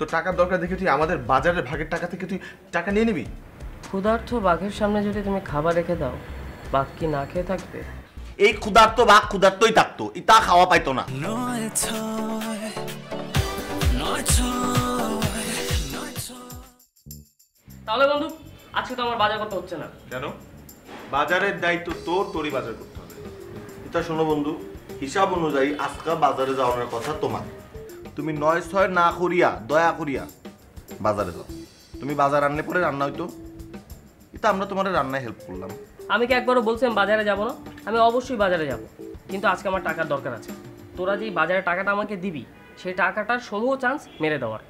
তো টাকার দরকার দেখে তুই আমাদের বাজারের ভাগের টাকা থেকে তুই টাকা নিয়ে নিবি? ক্ষুধার্ত বাঘের সামনে যদি তুমি খাবার রেখে দাও, বাঘ কি না খেয়ে থাকবে? এই ক্ষুধার্ত বাঘ ক্ষুধার্তই থাকতো, ইতা খাওয়া পাইতো না। তাহলে বন্ধু আজকে তো আমার বাজার করতে হচ্ছে না। কেন? বাজারের দায়িত্ব তোর, তোরই বাজার করতে হবে। এটা শোনো বন্ধু, হিসাব অনুযায়ী আজকা বাজারে যাওয়ার কথা তোমার। তুমি ৯-৬ না করিয়া দয়া করিয়া বাজারে যাও। তুমি বাজার আনলে পরে রান্না হইতো, এটা আমরা তোমার রান্নায় হেল্প করলাম। আমি কি একবারও বলছিলাম বাজারে যাব না? আমি অবশ্যই বাজারে যাব, কিন্তু আজকে আমার টাকার দরকার আছে। তোরা যেই বাজারে টাকাটা আমাকে দিবি, সেই টাকাটার সমূহ চান্স মেরে দেওয়ার।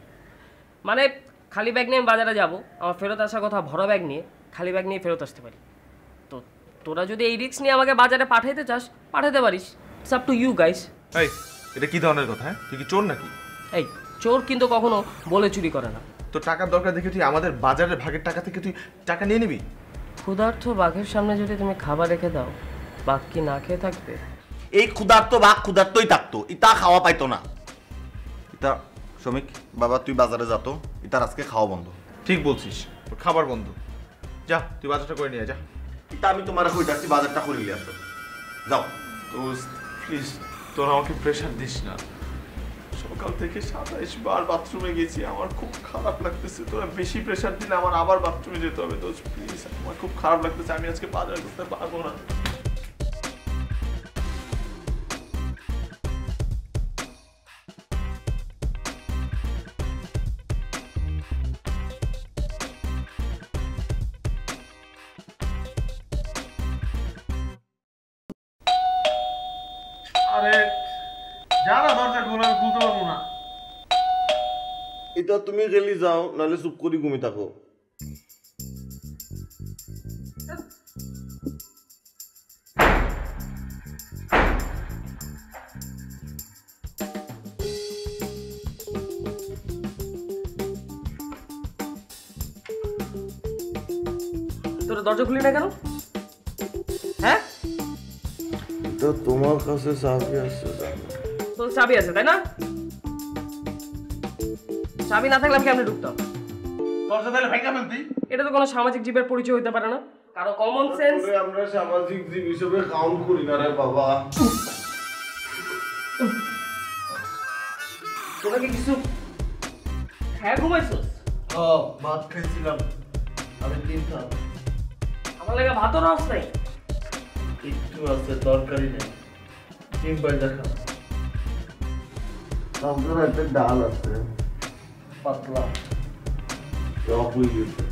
মানে খালি ব্যাগ নিয়ে আমি বাজারে যাব, আমার ফেরত আসার কথা ভরা ব্যাগ নিয়ে, খালি ব্যাগ নিয়ে ফেরত আসতে পারি। তো তোরা যদি এই রিস্ক নিয়ে আমাকে বাজারে পাঠাইতে চাস, পাঠাতে পারিস। It's up to you guys. এই এটা কি ধরনের কথা? হ্যাঁ, তুই কি চোর নাকি? এই চোর কিন্তু কখনো বলে চুরি করে না। তো টাকার দরকার দেখে তুই আমাদের বাজারের ভাগের টাকা থেকে তুই টাকা নিয়ে নিবি? ক্ষুধার্ত বাঘের সামনে যদি তুমি খাবার রেখে দাও, বাঘ কি না খেয়ে থাকবে? এই ক্ষুধার্ত বাঘ ক্ষুধার্তই থাকতো, ইতা খাওয়া পাইতো না। ইতা শ্রমিক বাবা, তুই বাজারে যাতো, ইতার আজকে খাওয়া বন্ধ। ঠিক বলছিস, তোর খাবার বন্ধ। যা তুই বাজারটা করে নিয়ে যা। ইতা আমি তোমার কইতাছি বাজারটা করিলে আসো, যাও। দোস্ত প্লিজ, তোরা আমাকে প্রেশার দিস না। সকাল থেকে ২৭ বার বাথরুমে গেছি, আমার খুব খারাপ লাগতেছে। তোরা বেশি প্রেশার দিলে আমার আবার বাথরুমে যেতে হবে। দোস্ত প্লিজ, আমার খুব খারাপ লাগতেছে, আমি আজকে বাজার করতে পারবো না। আরে যারা দরজা খোলা, আমি খুলতে পারবো না। এটা তুমি গেলি যাও, নাহলে চুপ করি ঘুমি থাকো। তোরা দরজা খুলি না কেন? হ্যাঁ, এটা তোমার কাছে চাবি আছে? তোর চাবি আছে তাই না? চাবি না থাকলে আমি কেমনে ঢুকতাম? দরজা তাহলে ভেঙে ফেলতি। এটা তো কোনো সামাজিক জীবের পরিচয় হতে পারে না। কারো কমন সেন্স। আমরা সামাজিক জীব হিসেবে কাউন্ট করি না রে বাবা। তোরা কি কিছু হ্যাঁ ঘুমাইছস? ভাত খাইছিলাম, আমি ডিম খাব। আমার লাগে ভাতও রস নাই। একটু আছে, তরকারি নেই, ডিম ভাজা খাও। আমাদের একটা ডাল আছে, পাতলা টক হয়ে গেছে।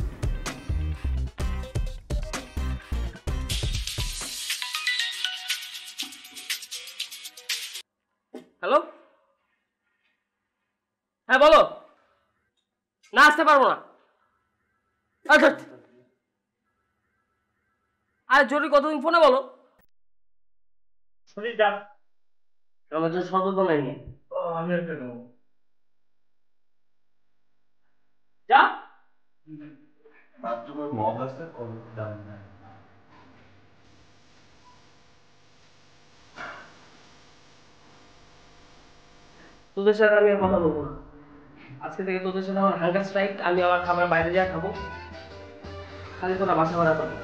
হ্যালো, হ্যাঁ বলো। না আসতে পারবো না। আর জরুরি কতদিন ফোনে বলো। শরীর ডাক আমার জন্য শরবত বানাই নি। আমি একটা নেবো। যা বাথরুমের মগ আছে, ওর দাম নাই। তোদের সাথে আমি আর কথা বলবো না। আজকে থেকে তোদের সাথে আমার হাঙ্গার স্ট্রাইক। আমি আমার খাবার বাইরে যা খাবো, খালি তোরা বাসা ভাড়া করবো।